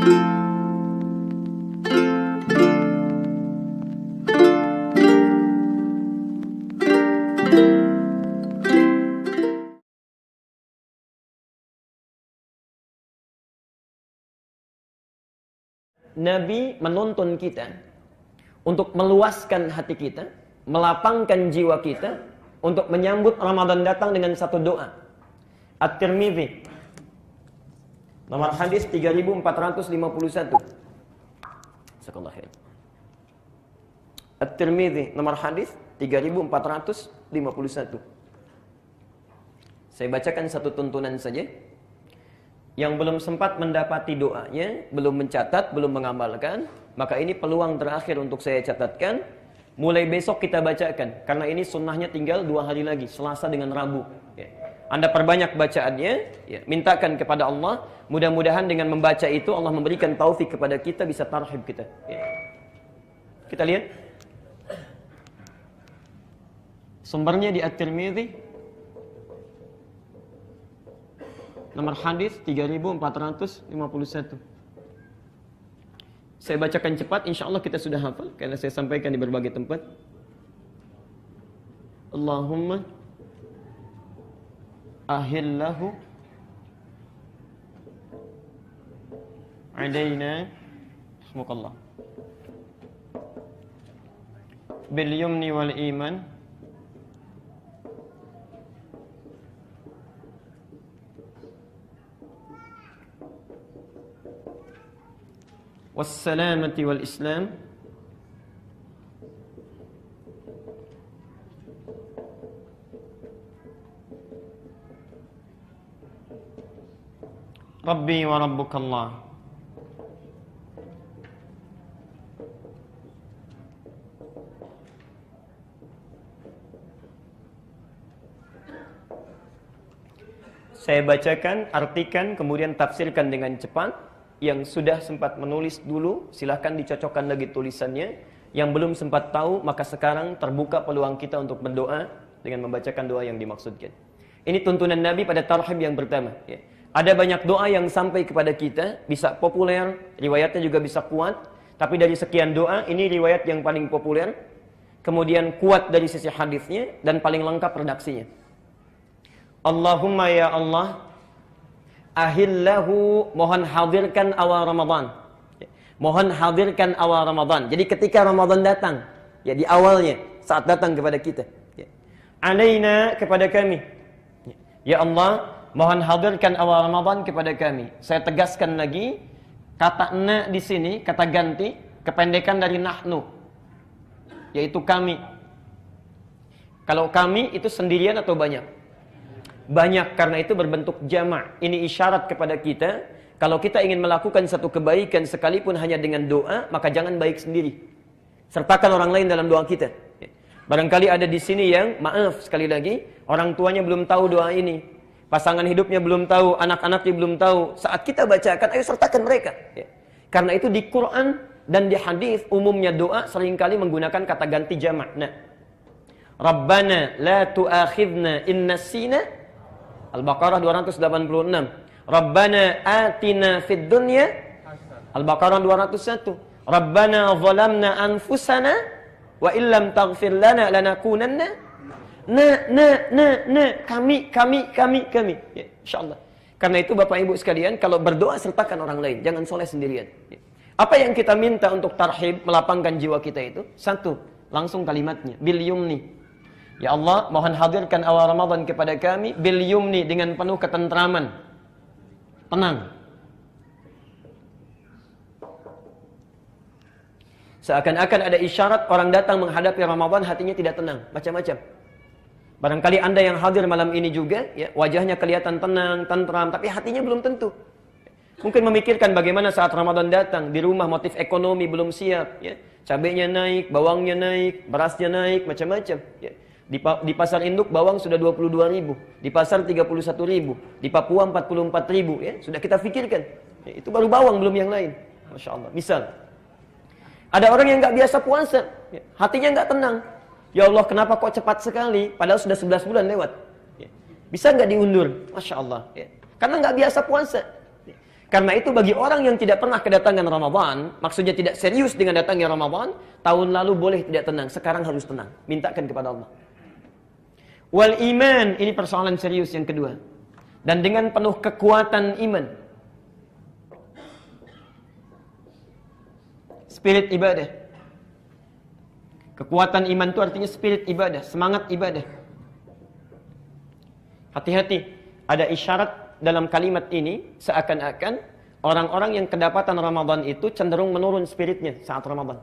Nabi menuntun kita untuk meluaskan hati kita, melapangkan jiwa kita untuk menyambut Ramadan datang dengan satu doa. At-Tirmidzi nomor hadis 3451. Sekolah khair. At-Tirmidzi nomor hadis 3451. Saya bacakan satu tuntunan saja. Yang belum sempat mendapati doanya, belum mencatat, belum mengamalkan, maka ini peluang terakhir untuk saya catatkan. Mulai besok kita bacakan, karena ini sunnahnya tinggal 2 hari lagi, Selasa dengan Rabu. Ya. Anda perbanyak bacaannya, ya. Mintakan kepada Allah, mudah-mudahan dengan membaca itu Allah memberikan taufik kepada kita, bisa tarhib kita. Ya. Kita lihat. Sumbernya di At-Tirmidzi. Nomor hadis 3451. Saya bacakan cepat, insya Allah kita sudah hafal karena saya sampaikan di berbagai tempat. Allahumma ahillahu alaina rahmukallah bil yumni wal iman wassalamati wal islam Rabbi wa rabbukallah. Saya bacakan, artikan, kemudian tafsirkan dengan cepat. Yang sudah sempat menulis dulu, silahkan dicocokkan lagi tulisannya. Yang belum sempat tahu, maka sekarang terbuka peluang kita untuk berdoa dengan membacakan doa yang dimaksudkan. Ini tuntunan Nabi pada tarhib yang pertama. Ya. Ada banyak doa yang sampai kepada kita, bisa populer, riwayatnya juga bisa kuat. Tapi dari sekian doa, ini riwayat yang paling populer. Kemudian kuat dari sisi hadisnya, dan paling lengkap redaksinya. Allahumma ya Allah, ahillahu, mohon hadirkan awal Ramadan. Mohon hadirkan awal Ramadan. Jadi ketika Ramadan datang, ya di awalnya, saat datang kepada kita. Alaina, kepada kami. Ya Allah, mohon hadirkan awal Ramadan kepada kami. Saya tegaskan lagi, kata na di sini, kata ganti, kependekan dari nahnu, yaitu kami. Kalau kami itu sendirian atau banyak? Banyak, karena itu berbentuk jamak. Ini isyarat kepada kita, kalau kita ingin melakukan satu kebaikan sekalipun hanya dengan doa, maka jangan baik sendiri. Sertakan orang lain dalam doa kita. Barangkali ada di sini yang, maaf sekali lagi, orang tuanya belum tahu doa ini. Pasangan hidupnya belum tahu, anak-anaknya belum tahu. Saat kita bacakan, ayo sertakan mereka. Karena itu di Quran dan di hadis umumnya doa seringkali menggunakan kata ganti jamak. Nah, Rabbana la tu'akhidna in nasina. Al-Baqarah 286. Rabbana atina fid dunya. Al-Baqarah 201. Rabbana zalamna anfusana wa illam taghfir lana lanakunanna. Kami. Ya, insyaallah. Karena itu Bapak Ibu sekalian, kalau berdoa sertakan orang lain, jangan soleh sendirian. Ya. Apa yang kita minta untuk tarhib, melapangkan jiwa kita itu? Satu, langsung kalimatnya, bil yumni. Ya Allah, mohon hadirkan awal Ramadan kepada kami bil yumni, dengan penuh ketentraman, tenang. Seakan-akan ada isyarat orang datang menghadapi Ramadan hatinya tidak tenang, macam-macam. Barangkali Anda yang hadir malam ini juga, ya, wajahnya kelihatan tenang, tentram, tapi hatinya belum tentu. Mungkin memikirkan bagaimana saat Ramadan datang, di rumah motif ekonomi belum siap, ya. Cabainya naik, bawangnya naik, berasnya naik, macam-macam, ya. Di pasar induk bawang sudah 22.000, di pasar 31.000, di Papua 44.000, ya. Sudah kita pikirkan. Ya, itu baru bawang, belum yang lain. Masya Allah. Misal, ada orang yang nggak biasa puasa, ya, hatinya nggak tenang. Ya Allah, kenapa kok cepat sekali? Padahal sudah 11 bulan lewat. Ya. Bisa nggak diundur? Masya Allah. Ya. Karena nggak biasa puasa. Ya. Karena itu bagi orang yang tidak pernah kedatangan Ramadan, maksudnya tidak serius dengan datangnya Ramadan, tahun lalu boleh tidak tenang, sekarang harus tenang. Mintakan kepada Allah. Wal iman, ini persoalan serius yang kedua. Dan dengan penuh kekuatan iman. Spirit ibadah. Kekuatan iman itu artinya spirit ibadah, semangat ibadah. Hati-hati, ada isyarat dalam kalimat ini seakan-akan orang-orang yang kedapatan Ramadan itu cenderung menurun spiritnya saat Ramadan.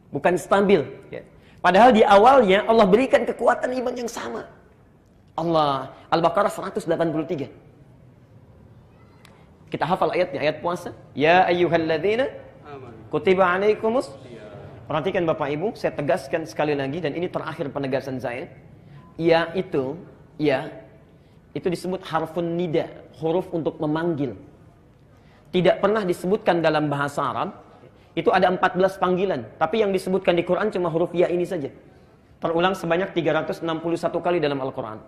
Bukan stabil. Ya. Padahal di awalnya Allah berikan kekuatan iman yang sama. Allah, Al-Baqarah 183. Kita hafal ayatnya, ayat puasa. Ya ayyuhalladzina kutiba alaikumus. Perhatikan Bapak Ibu, saya tegaskan sekali lagi dan ini terakhir penegasan saya. Ya itu disebut harfun nida, huruf untuk memanggil. Tidak pernah disebutkan dalam bahasa Arab. Itu ada 14 panggilan, tapi yang disebutkan di Quran cuma huruf ya ini saja. Terulang sebanyak 361 kali dalam Al-Quran.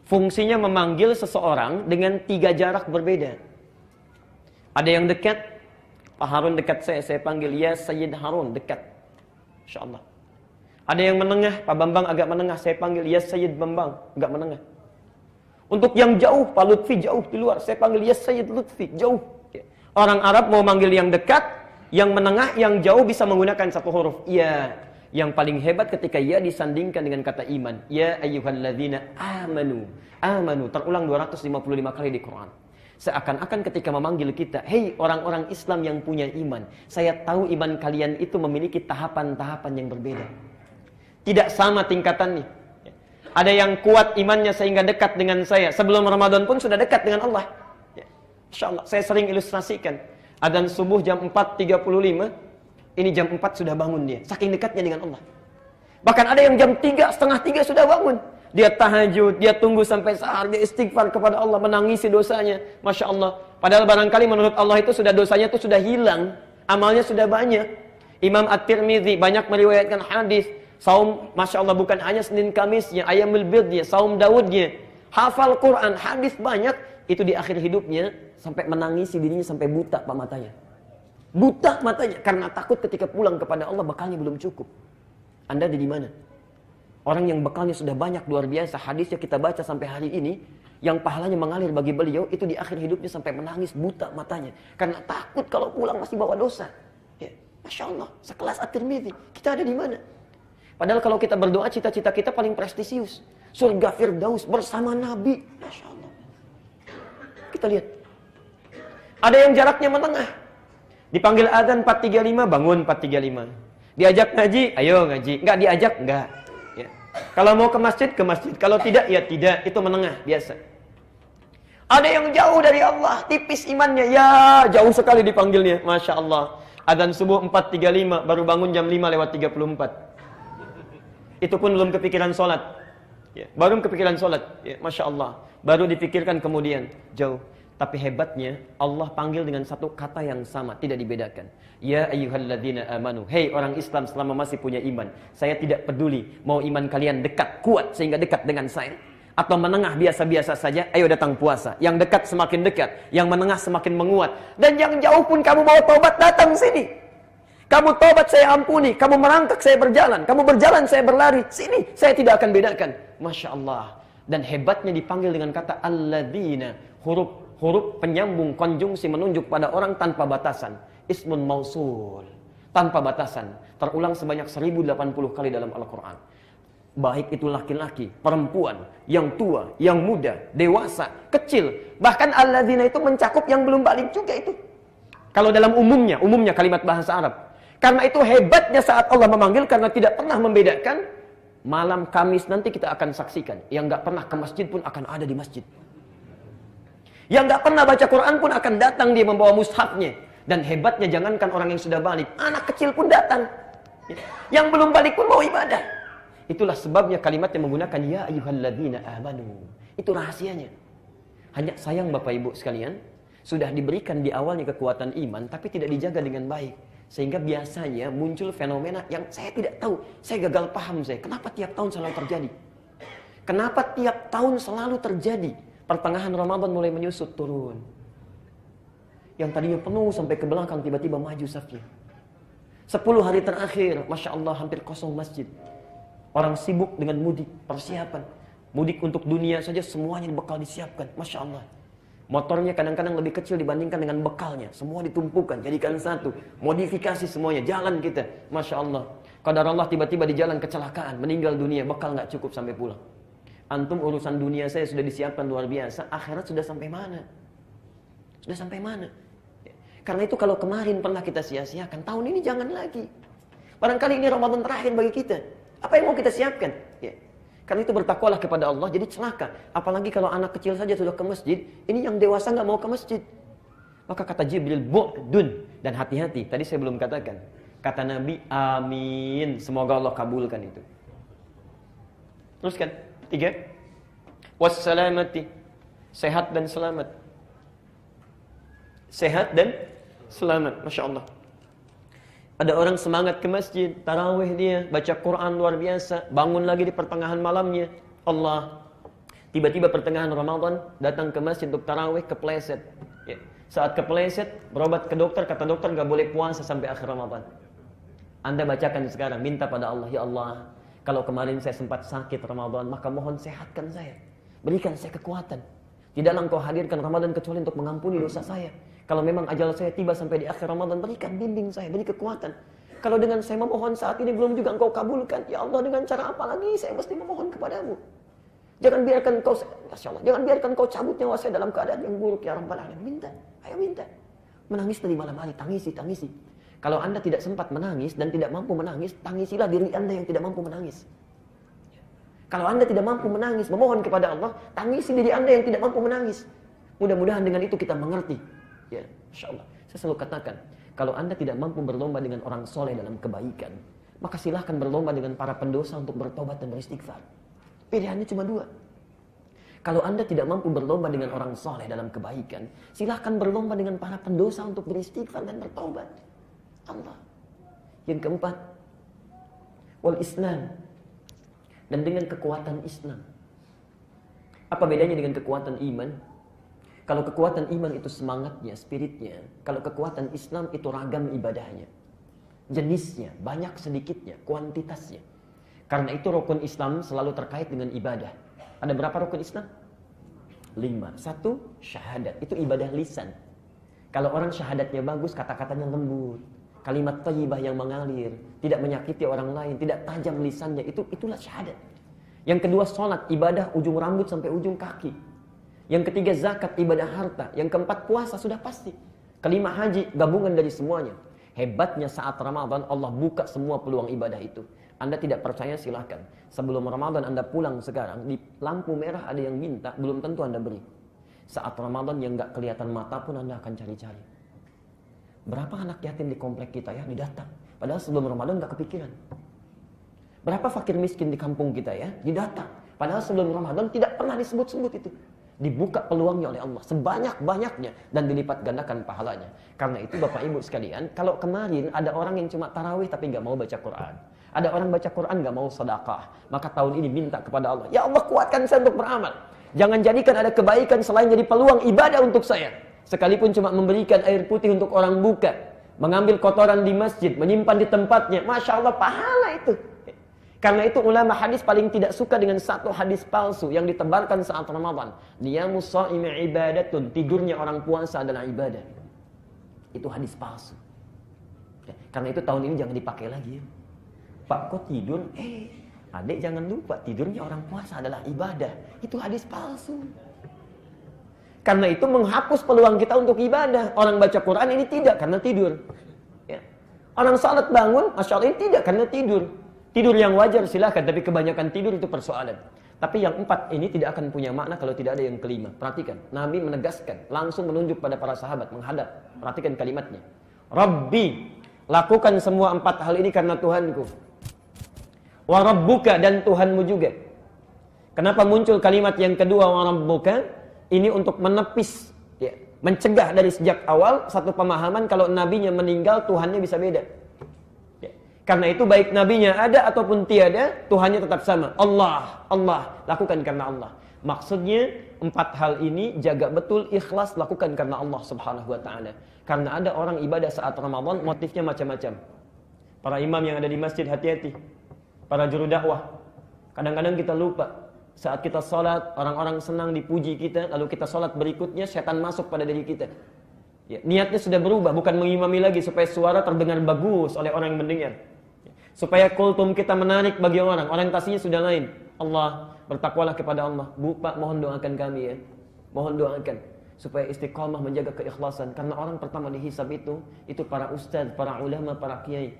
Fungsinya memanggil seseorang dengan 3 jarak berbeda. Ada yang dekat, Pak Harun dekat saya panggil ya Sayyid Harun, dekat. InsyaAllah. Ada yang menengah, Pak Bambang agak menengah, saya panggil ya Sayyid Bambang, agak menengah. Untuk yang jauh, Pak Lutfi jauh di luar, saya panggil ya Sayyid Lutfi, jauh. Orang Arab mau manggil yang dekat, yang menengah, yang jauh bisa menggunakan satu huruf. Ya. Yang paling hebat ketika ya disandingkan dengan kata iman. Ya ayyuhalladzina amanu. Amanu. Terulang 255 kali di Quran. Seakan-akan ketika memanggil kita, hei orang-orang Islam yang punya iman. Saya tahu iman kalian itu memiliki tahapan-tahapan yang berbeda. Tidak sama tingkatannya. Ada yang kuat imannya sehingga dekat dengan saya. Sebelum Ramadan pun sudah dekat dengan Allah. InsyaAllah, saya sering ilustrasikan. Adzan subuh jam 4.35, ini jam 4 sudah bangun dia. Saking dekatnya dengan Allah. Bahkan ada yang jam 3, setengah 3 sudah bangun. Dia tahajud, dia tunggu sampai sahar, dia istighfar kepada Allah, menangisi dosanya. Masya Allah. Padahal barangkali menurut Allah itu sudah dosanya itu sudah hilang. Amalnya sudah banyak. Imam At-Tirmidzi banyak meriwayatkan hadis. Saum, Masya Allah, bukan hanya Senin Kamisnya, Ayyamul Bidnya, Saum Daudnya. Hafal Quran, hadis banyak. Itu di akhir hidupnya sampai menangisi dirinya sampai buta pak matanya. Buta matanya karena takut ketika pulang kepada Allah bekalnya belum cukup. Anda ada di mana? Orang yang bekalnya sudah banyak luar biasa, hadisnya kita baca sampai hari ini, yang pahalanya mengalir bagi beliau itu di akhir hidupnya sampai menangis buta matanya karena takut kalau pulang masih bawa dosa. Ya, Masya Allah, sekelas At-Tirmidzi, kita ada di mana? Padahal kalau kita berdoa cita-cita kita paling prestisius, surga Firdaus bersama Nabi. Masya Allah. Kita lihat. Ada yang jaraknya menengah. Dipanggil adzan 4.35, bangun 4.35. Diajak ngaji, ayo ngaji. Enggak diajak, enggak. Ya. Kalau mau ke masjid, ke masjid. Kalau tidak, ya tidak. Itu menengah, biasa. Ada yang jauh dari Allah, tipis imannya. Ya, jauh sekali dipanggilnya. Masya Allah. Adzan subuh 4.35, baru bangun jam 5:34. Itu pun belum kepikiran sholat. Ya, baru kepikiran sholat. Ya, Masya Allah. Baru dipikirkan kemudian jauh. Tapi hebatnya Allah panggil dengan satu kata yang sama, tidak dibedakan. Ya ayyuhalladzina amanu. Hei orang Islam selama masih punya iman. Saya tidak peduli mau iman kalian dekat, kuat sehingga dekat dengan saya, atau menengah biasa-biasa saja. Ayo datang puasa. Yang dekat semakin dekat, yang menengah semakin menguat. Dan yang jauh pun kamu mau taubat, datang sini. Kamu taubat saya ampuni, kamu merangkak saya berjalan, kamu berjalan saya berlari. Sini, saya tidak akan bedakan. Masya Allah. Dan hebatnya dipanggil dengan kata alladzina, huruf penyambung konjungsi menunjuk pada orang tanpa batasan. Ismun mausul, tanpa batasan. Terulang sebanyak 1080 kali dalam Al-Quran. Baik itu laki-laki, perempuan, yang tua, yang muda, dewasa, kecil. Bahkan alladzina itu mencakup yang belum balik juga itu. Kalau dalam umumnya kalimat bahasa Arab. Karena itu hebatnya saat Allah memanggil, karena tidak pernah membedakan. Malam Kamis nanti kita akan saksikan. Yang gak pernah ke masjid pun akan ada di masjid. Yang gak pernah baca Quran pun akan datang dia membawa mushafnya. Dan hebatnya jangankan orang yang sudah balik, anak kecil pun datang. Yang belum balik pun mau ibadah. Itulah sebabnya kalimat yang menggunakan ya ayyuhalladzina amanu. Itu rahasianya. Hanya sayang Bapak Ibu sekalian, sudah diberikan di awalnya kekuatan iman, tapi tidak dijaga dengan baik. Sehingga biasanya muncul fenomena yang saya tidak tahu. Saya gagal paham saya. Kenapa tiap tahun selalu terjadi? Kenapa tiap tahun selalu terjadi? Pertengahan Ramadan mulai menyusut turun. Yang tadinya penuh sampai ke belakang tiba-tiba maju safnya. 10 hari terakhir, Masya Allah hampir kosong masjid. Orang sibuk dengan mudik, persiapan. Mudik untuk dunia saja semuanya bekal disiapkan. Masya Allah. Motornya kadang-kadang lebih kecil dibandingkan dengan bekalnya. Semua ditumpukan, jadikan satu. Modifikasi semuanya, jalan kita. Masya Allah. Qadar Allah tiba-tiba di jalan kecelakaan, meninggal dunia, bekal nggak cukup sampai pulang. Antum urusan dunia saya sudah disiapkan luar biasa, akhirat sudah sampai mana? Sudah sampai mana? Karena itu kalau kemarin pernah kita sia-siakan, tahun ini jangan lagi. Barangkali ini Ramadan terakhir bagi kita. Apa yang mau kita siapkan? Ya. Karena itu bertakwalah kepada Allah, jadi celaka. Apalagi kalau anak kecil saja sudah ke masjid, ini yang dewasa nggak mau ke masjid. Maka kata Jibril, bu'dun. Dan hati-hati, tadi saya belum katakan. Kata Nabi, amin. Semoga Allah kabulkan itu. Teruskan, 3. Wassalamati. Sehat dan selamat. Sehat dan selamat, Masya Allah. Ada orang semangat ke masjid, tarawih dia, baca Quran luar biasa, bangun lagi di pertengahan malamnya. Allah, tiba-tiba pertengahan Ramadan, datang ke masjid untuk tarawih, kepleset. Ya. Saat kepleset, berobat ke dokter, kata dokter nggak boleh puasa sampai akhir Ramadan. Anda bacakan sekarang, minta pada Allah, ya Allah, kalau kemarin saya sempat sakit Ramadan, maka mohon sehatkan saya. Berikan saya kekuatan. Tidaklah engkau hadirkan Ramadan kecuali untuk mengampuni dosa saya. Kalau memang ajal saya tiba sampai di akhir Ramadan, berikan bimbing saya, beri kekuatan. Kalau dengan saya memohon saat ini belum juga engkau kabulkan, ya Allah dengan cara apa lagi saya mesti memohon kepadamu. Jangan biarkan engkau, Masya Allah, jangan biarkan engkau cabut nyawa saya dalam keadaan yang buruk, ya Rabbal Alamin. Minta, ayo minta. Menangis dari malam hari, tangisi. Kalau Anda tidak sempat menangis dan tidak mampu menangis, tangisilah diri Anda yang tidak mampu menangis. Kalau Anda tidak mampu menangis, memohon kepada Allah, tangisi diri Anda yang tidak mampu menangis. Mudah-mudahan dengan itu kita mengerti. Ya, Masya Allah. Saya selalu katakan, kalau Anda tidak mampu berlomba dengan orang soleh dalam kebaikan, maka silahkan berlomba dengan para pendosa untuk bertobat dan beristighfar. Pilihannya cuma 2. Kalau Anda tidak mampu berlomba dengan orang soleh dalam kebaikan, silahkan berlomba dengan para pendosa untuk beristighfar dan bertobat. Allah. Yang keempat, wal Islam. Dan dengan kekuatan Islam. Apa bedanya dengan kekuatan iman? Kalau kekuatan iman itu semangatnya, spiritnya. Kalau kekuatan Islam itu ragam ibadahnya. Jenisnya, banyak sedikitnya, kuantitasnya. Karena itu rukun Islam selalu terkait dengan ibadah. Ada berapa rukun Islam? 5. 1, syahadat. Itu ibadah lisan. Kalau orang syahadatnya bagus, kata-katanya lembut. Kalimat thayyibah yang mengalir. Tidak menyakiti orang lain. Tidak tajam lisannya. Itulah syahadat. Yang kedua, sholat. Ibadah ujung rambut sampai ujung kaki. Yang ketiga zakat, ibadah harta. Yang keempat puasa, sudah pasti. Kelima haji, gabungan dari semuanya. Hebatnya saat Ramadan, Allah buka semua peluang ibadah itu. Anda tidak percaya silahkan. Sebelum Ramadan Anda pulang sekarang, di lampu merah ada yang minta, belum tentu Anda beri. Saat Ramadan yang gak kelihatan mata pun Anda akan cari-cari. Berapa anak yatim di komplek kita ya, didatang. Padahal sebelum Ramadan gak kepikiran. Berapa fakir miskin di kampung kita ya, didatang. Padahal sebelum Ramadan tidak pernah disebut-sebut itu. Dibuka peluangnya oleh Allah sebanyak-banyaknya dan dilipat gandakan pahalanya. Karena itu Bapak Ibu sekalian, kalau kemarin ada orang yang cuma tarawih tapi nggak mau baca Quran, ada orang baca Quran nggak mau sedekah, maka tahun ini minta kepada Allah, ya Allah kuatkan saya untuk beramal. Jangan jadikan ada kebaikan selain jadi peluang ibadah untuk saya. Sekalipun cuma memberikan air putih untuk orang buka, mengambil kotoran di masjid, menyimpan di tempatnya, Masya Allah pahala itu. Karena itu ulama hadis paling tidak suka dengan satu hadis palsu yang ditebarkan saat Ramadan. Niyamus shaimi ibadatun, tidurnya orang puasa adalah ibadah. Itu hadis palsu. Karena itu tahun ini jangan dipakai lagi ya. Pak kok tidur? Adik jangan lupa tidurnya orang puasa adalah ibadah. Itu hadis palsu. Karena itu menghapus peluang kita untuk ibadah. Orang baca Quran ini tidak karena tidur. Ya. Orang salat bangun, Masya Allah ini tidak karena tidur. Tidur yang wajar silahkan, tapi kebanyakan tidur itu persoalan. Tapi yang 4 ini tidak akan punya makna kalau tidak ada yang kelima. Perhatikan, Nabi menegaskan, langsung menunjuk pada para sahabat, menghadap. Perhatikan kalimatnya. Rabbi, lakukan semua 4 hal ini karena Tuhanku. Wa rabbuka, dan Tuhanmu juga. Kenapa muncul kalimat yang kedua, wa rabbuka? Ini untuk menepis, ya, mencegah dari sejak awal satu pemahaman kalau nabinya meninggal, Tuhannya bisa beda. Karena itu baik nabinya ada ataupun tiada, Tuhannya tetap sama. Allah, lakukan karena Allah. Maksudnya 4 hal ini jaga betul, ikhlas, lakukan karena Allah Subhanahu wa taala. Karena ada orang ibadah saat Ramadan motifnya macam-macam. Para imam yang ada di masjid hati-hati. Para juru dakwah. Kadang-kadang kita lupa. Saat kita sholat, orang-orang senang dipuji kita, lalu kita sholat berikutnya, setan masuk pada diri kita. Ya, niatnya sudah berubah, bukan mengimami lagi supaya suara terdengar bagus oleh orang yang mendengar. Supaya kultum kita menarik bagi orang, orientasinya sudah lain. Allah, bertakwalah kepada Allah. Bu, Pak, mohon doakan kami ya. Mohon doakan supaya istiqamah menjaga keikhlasan. Karena orang pertama dihisab itu para ustaz, para ulama, para kiai.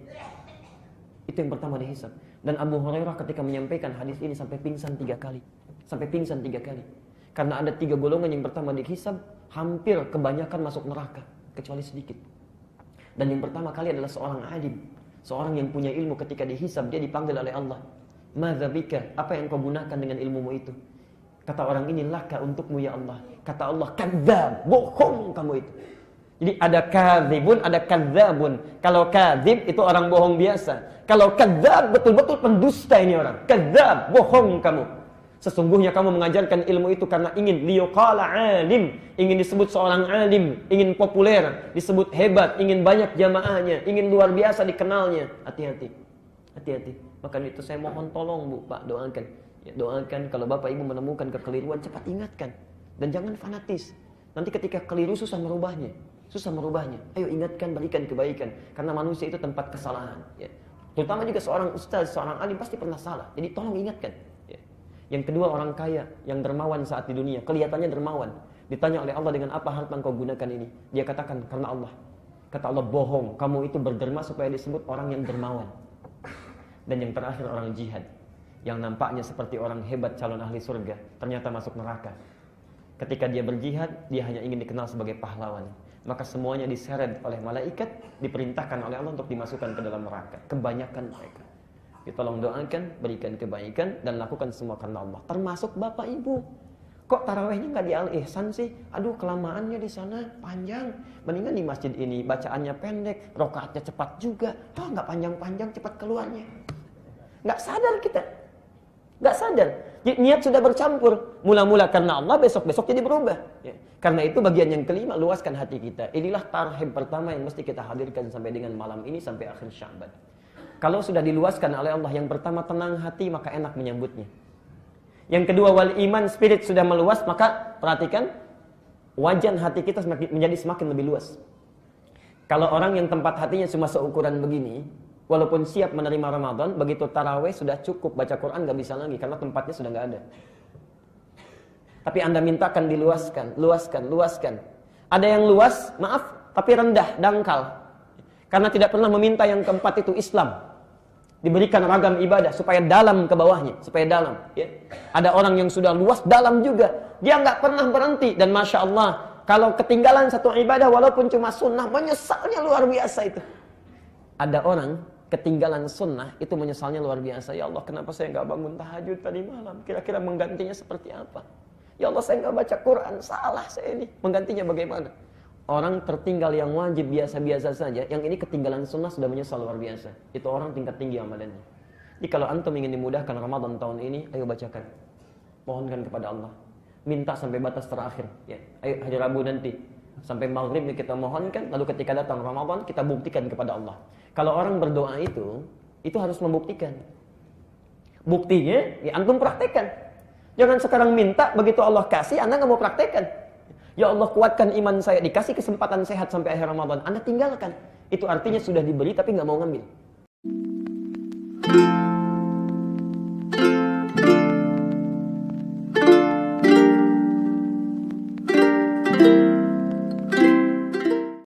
Itu yang pertama dihisab. Dan Abu Hurairah ketika menyampaikan hadis ini sampai pingsan 3 kali. Sampai pingsan 3 kali. Karena ada 3 golongan yang pertama dihisab, hampir kebanyakan masuk neraka, kecuali sedikit. Dan yang pertama kali adalah seorang alim. Seorang yang punya ilmu, ketika dihisab dia dipanggil oleh Allah. Madza bika? Apa yang kau gunakan dengan ilmumu itu? Kata orang ini, laka, untukmu ya Allah. Kata Allah, kadzdzab, bohong kamu itu. Jadi ada kadzibun, ada kadzabun. Kalau kadzib itu orang bohong biasa. Kalau kadzab betul-betul pendusta ini orang. Kadzab, bohong kamu. Sesungguhnya kamu mengajarkan ilmu itu karena ingin liyuqala alim, ingin disebut seorang alim, ingin populer, disebut hebat, ingin banyak jamaahnya, ingin luar biasa dikenalnya. Hati-hati. Hati-hati. Maka itu saya mohon tolong Bu, Pak, doakan. Ya, doakan kalau Bapak Ibu menemukan kekeliruan, cepat ingatkan. Dan jangan fanatis. Nanti ketika keliru susah merubahnya. Susah merubahnya. Ayo ingatkan, berikan kebaikan. Karena manusia itu tempat kesalahan. Ya. Terutama juga seorang ustaz, seorang alim pasti pernah salah. Jadi tolong ingatkan. Ya. Yang kedua, orang kaya yang dermawan saat di dunia. Kelihatannya dermawan. Ditanya oleh Allah, dengan apa harta engkau gunakan ini? Dia katakan, karena Allah. Kata Allah, bohong. Kamu itu berderma supaya disebut orang yang dermawan. Dan yang terakhir, orang jihad. Yang nampaknya seperti orang hebat, calon ahli surga, ternyata masuk neraka. Ketika dia berjihad, dia hanya ingin dikenal sebagai pahlawan. Maka semuanya diseret oleh malaikat, diperintahkan oleh Allah untuk dimasukkan ke dalam neraka. Kebanyakan mereka. Tolong doakan, berikan kebaikan, dan lakukan semua karena Allah. Termasuk Bapak Ibu. Kok tarawihnya nggak di Al-Ihsan sih? Aduh, kelamaannya di sana panjang. Mendingan di masjid ini bacaannya pendek, rokaatnya cepat juga. Oh, nggak panjang-panjang, cepat keluarnya. Nggak sadar kita. Nggak sadar. Niat sudah bercampur. Mula-mula karena Allah, besok-besok jadi berubah. Ya. Karena itu bagian yang kelima, luaskan hati kita. Inilah tarhib pertama yang mesti kita hadirkan sampai dengan malam ini, sampai akhir Sya'ban. Kalau sudah diluaskan oleh Allah, yang pertama tenang hati, maka enak menyambutnya. Yang kedua, wal iman, spirit sudah meluas, maka perhatikan, wajan hati kita menjadi semakin lebih luas. Kalau orang yang tempat hatinya cuma seukuran begini, walaupun siap menerima Ramadan, begitu tarawih sudah cukup, baca Quran nggak bisa lagi, karena tempatnya sudah nggak ada. Tapi Anda mintakan diluaskan, luaskan. Ada yang luas, maaf, tapi rendah, dangkal. Karena tidak pernah meminta yang keempat itu Islam. Diberikan ragam ibadah, supaya dalam ke bawahnya, supaya dalam. Ya. Ada orang yang sudah luas, dalam juga. Dia nggak pernah berhenti, dan Masya Allah, kalau ketinggalan satu ibadah, walaupun cuma sunnah, menyesalnya luar biasa itu. Ada orang ketinggalan sunnah, itu menyesalnya luar biasa. Ya Allah, kenapa saya nggak bangun tahajud tadi malam? Kira-kira menggantinya seperti apa? Ya Allah, saya nggak baca Quran, salah saya ini. Menggantinya bagaimana? Orang tertinggal yang wajib biasa-biasa saja, yang ini ketinggalan sunnah sudah menyesal luar biasa. Itu orang tingkat tinggi amalannya. Jadi kalau antum ingin dimudahkan Ramadan tahun ini, ayo bacakan. Mohonkan kepada Allah. Minta sampai batas terakhir. Ya. Ayo hari Rabu nanti. Sampai maghrib kita mohonkan, lalu ketika datang Ramadan, kita buktikan kepada Allah. Kalau orang berdoa itu harus membuktikan. Buktinya, ya antum praktekkan. Jangan sekarang minta, begitu Allah kasih, Anda nggak mau praktekkan. Ya Allah, kuatkan iman saya, dikasih kesempatan sehat sampai akhir Ramadan, Anda tinggalkan. Itu artinya sudah diberi tapi nggak mau ngambil.